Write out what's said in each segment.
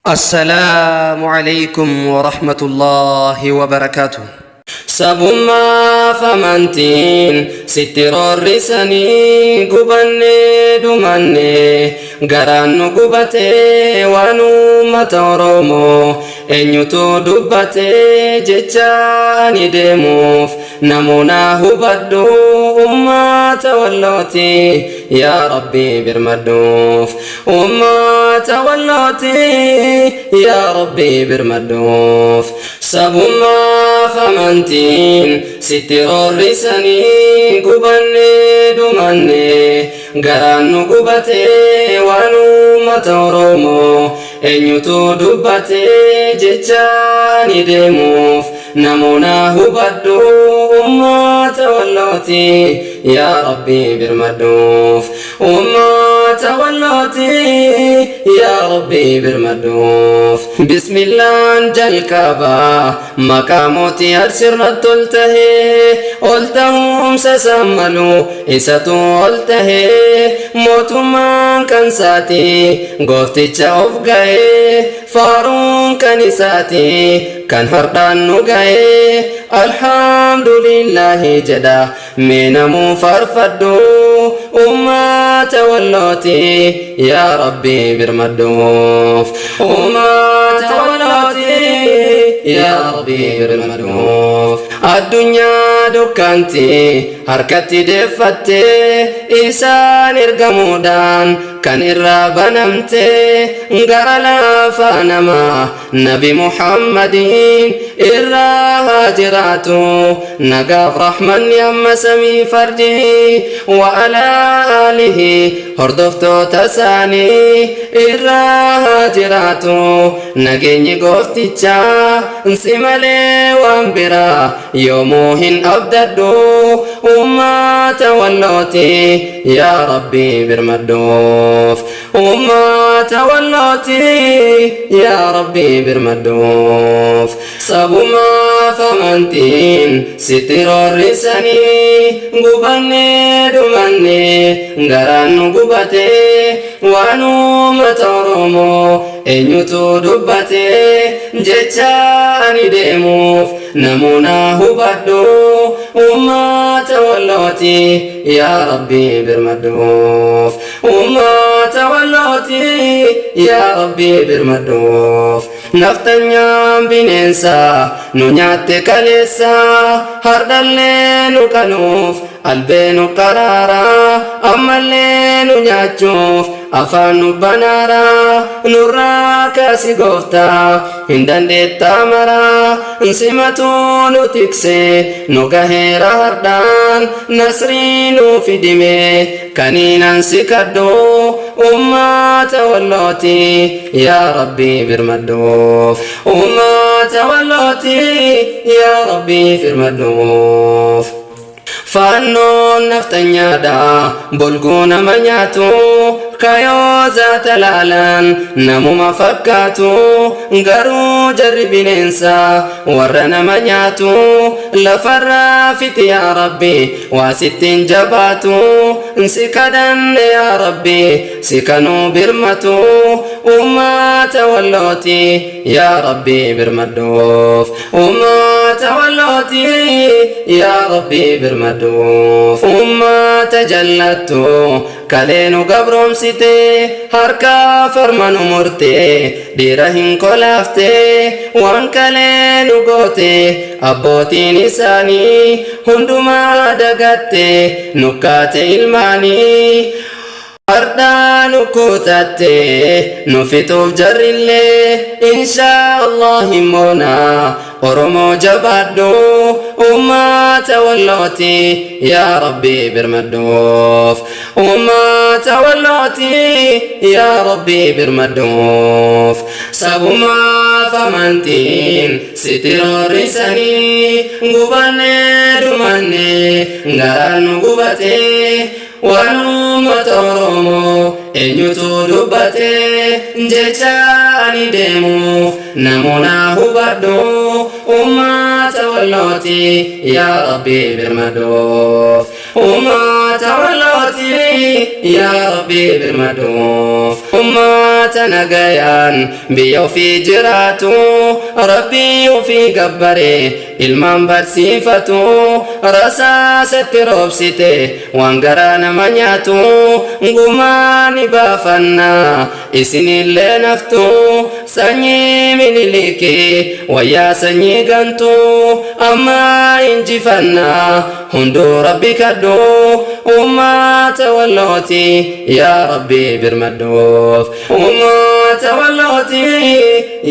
السلام عليكم ورحمة الله وبركاته. سبما فمنتين ستر الرسني قبني دمني غران قبتي ونومة رومو eenyutu dubbate jechaani deemuuf namoota hubadhu ummata wallooti yaa rabbi birmadhuuf ummata wallooti yaa rabbi birmadhuuf sabummaa famantiin sitti roorrisanii gubanne dumanne garaan nu gubate waan ummata Oromoo eenyutu dubbate jechaani deemuuf namoota hubadhu ummata wallooti yaa rabbi birmadhuuf ummata wallooti yaa rabbi birmadhuuf bismillaan jalqaba maqaa mootii arsirratti ol tahee ol ta'umsa sammalu isatu ol tahee mootummaan kan saati goofticha of ga'ee faaruun kan isaati kan hardhaan nu ga'ee alhamdulillahi jedha mee namuu faarfadhu ummata wallooti yaa rabbi birmadhuuf ummata wallooti yaa rabbi birmadhuuf addunyaa dukkanti harkatti deeffatte isaan ergamuudhaan kan irraa banamte gara lafa namaa nabi muhammadiin irraa haa jiraatu nagaaf rahmanni amma samii fardi wa alaa aalihi hordoftoota isaanii irraa haa jiraatu nageenyi gooftichaa si malee waan biraa yoomuu hin abdadhu ummata wallooti yaa rabbi birmadhuuf ummata wallooti yaa rabbi birmadhuuf sabummaa famantiin sitti roorrisanii gubanne dumanne garaan nu gubate waan ummata Oromoo eenyutu dubbate jechaani deemuuf namoota hubadhu ummata wallooti yaa rabbi birmadhuuf ummata wallooti yaa rabbi birmadhuuf naftanyaan bineensa nu nyaatte kaleessa hardallee nu kanuuf albee nu qaraara ammallee nu nyaachuuf afaan nu banaara nurraa kaasi gooftaa hin dandeettaa maraa simatu nu tikse nu gaheera hardhaan nasrii nu fidime kaniinan si kadhu ummata wallooti yaa rabbi birmadhuuf ummata wallooti yaa rabbi birmadhuuf faannoon naftanyaadha bolguu nama nyaatu kayoo zaata laalan namuma fakkaatu garuu jarri bineensa warra nama nyaatu lafarraa fiti yaa rabbi waa sittiin jabaatu si kadhanne yaa rabbi si kanuu birmatu ummata wallooti yaa rabbi birmadhuuf ummata wallooti yaa rabbi birmadhuuf ummata jallattu kaleenu gabroomsite harka farmanu murte dhiira hin kolaafte waan kaleenu goote abbootiin isaanii hundumaa dagatte nukkaate ilmaanii hardhaa nu kutatte nu fixuuf jarrillee inshaa Allah himoona Oromoo jabaadhu ummata wallooti yaa rabbi birmadhuuf ummata wallooti yaa rabbi birmadhuuf sabummaa famantiin sitti roorrisanii gubanne dumanne garaan nu gubate waan ummata Oromoo eenyutu dubbate jechaani deemuuf namoota hubadhu ummata wallooti yaa rabbi birmadhuuf ummata wallooti yaa rabbi birmadhuuf نغيان بيو في جراتو ربي في قبري ilmaan barsiifatu rasaasatti roobsite waan garaa nama nyaatu gumaani baafannaa isinillee naftu sanyii miniliki wayyaa sanyii gantu amma injifannaa hunduu rabbi kaddu ummata wallooti yaa rabbi birmadoof ummata wallooti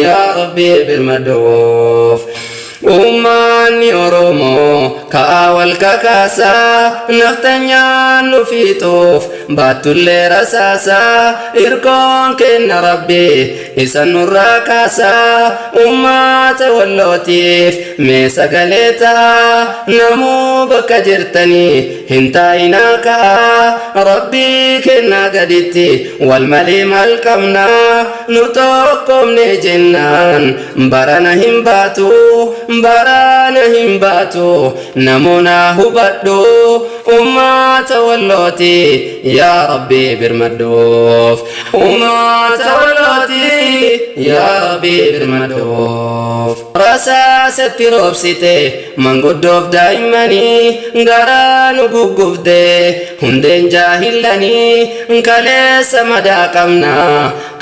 yaa rabbi birmadoof Umani Oromo kaawal kakasa naftanya nufituf batulle rasasa irkon kenna rabbi isan rakasa ummata wallotif me sagaleta namu bakka jirtani hintainaka rabbi kenna gaditi wal mali mal kamna nutokom ne jennan barana himbatu barana himbatu namuna hubaddu ummata walloti ya rabbi birmadoof ummata walloti ya rabbi birmadoof rasaasatti roobsite manguddoof daa'immanii garaa nu guggubde hundeen jaahillanii kaleessa madaa qabna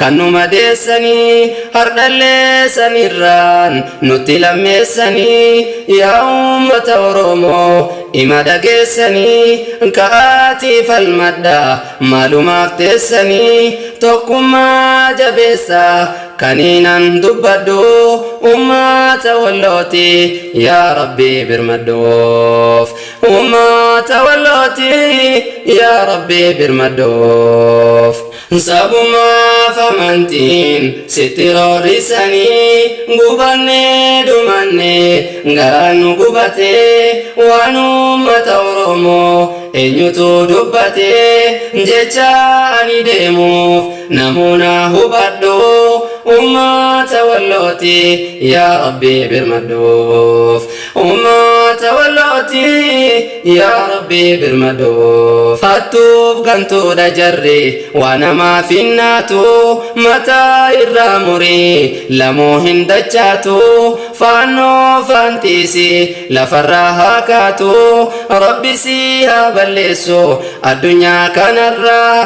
kan nu madeessanii hardhallee sanirraan nutti lammeessanii yaa ummata Oromoo ima dhageessanii ka'aatii falmadha maalumaaf teessanii tokkummaa jabeessa kaniinan dubbadhu ummata wallooti yaa rabbi birmadoof ummata wallooti yaa rabbi birmadoof sabuma famantiin sitti roorrisanii gubanne dhumanne garaan nu gubate waan ummata Oromoo eenyutu dubbate jecha ani deemuuf namuna hubadhu ummata wallooti yaa rabbi birmadoof ummata wallooti yaa rabbi birmadoof hattuuf gantuudha jarri waan namaa finnaatu mataa irraa murii lamoo hin dachaatu faannoo faantiisi lafarraa haa kaatu rabbi si haa balleessu addunyaa kanarraa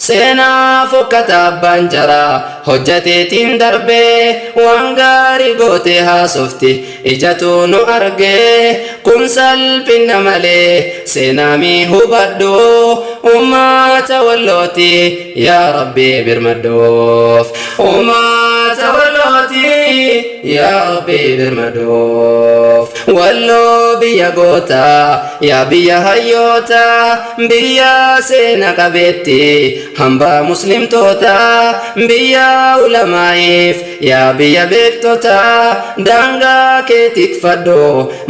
seenaa fokkata abbaan jaraa hojjateetiin darbee waan gaarii goote haasofti ijatu nu argee kun salphina malee seenaa mii hubadhu ummata wallooti yaa rabbi birmadoof ummata wallooti yaa rabbi birmadoof walloo biyya goota yaa biyya hayyoota biyya seena qabeetti hamba muslimtoota biyya ulamaa'eef yaa biyya beektota daangaa kee tikfadhu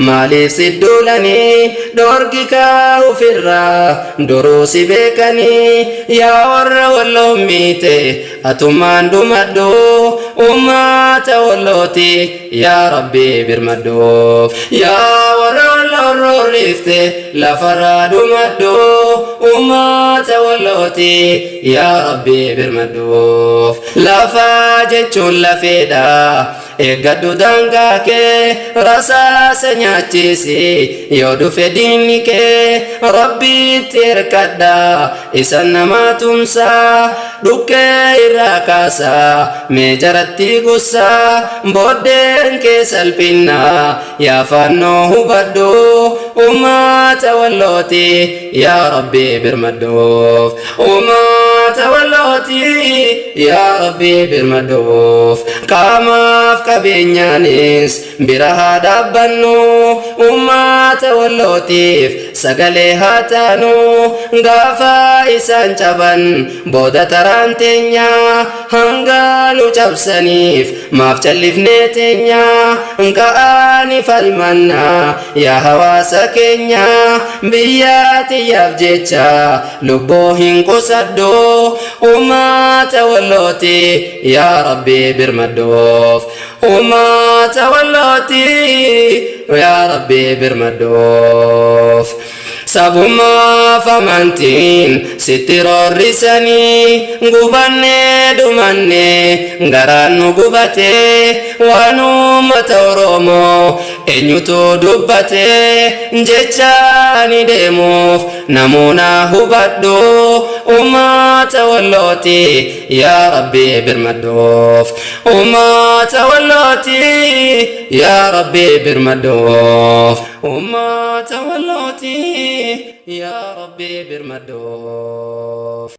maaliif sidduulanii dhoorgi kaa ufirraa duruu si beekanii yaa warra walloo miite atummaan dhumadhu ummata wallooti yaa rabbi birmadoof yaa warra walloo roorrifte lafarraa dhumadhu ummata wallooti yaa rabbi birmadoof lafaa jechuun lafeedha eeggadhu daangaa kee rasaasa nyaachisi yoo dhufe diinni kee rabbiitti hirkadha isan namaa tumsaa dhukkee irraa kaasaa mee jaratti gussaa booddeen kee salphinnaa yaa faannoo hubadhu ummata wallooti yaa rabbi birmadoof ummata wallooti yaa rabbi birmadoof qaamaaf qabeenyaanis bira haa dhaabbannu ummata wallootiif sagalee haa taanu gaafa isaan caban booda taraan teenya hanga nu cabsaniif maaf callifnee teenya ka'anii falmannaa yaa hawaasa keenya biyya tiyyaaf jecha lubbuu hin qusadhu ummata wallooti yaa rabbi birmadoof ummata wallooti yaa rabbi birmadoof sabummaa famantiin sitti roorrisanii gubannee dhumannee garaan nu gubatee waan uummata Oromoo eenyutu dubbatee jechaani deemuuf namoota hubadhu ummata Wallooti yaa Rabbi birmadhuuf ummata Wallooti yaa Rabbi birmadhuuf ummata Wallooti yaa Rabbi birmadhuuf.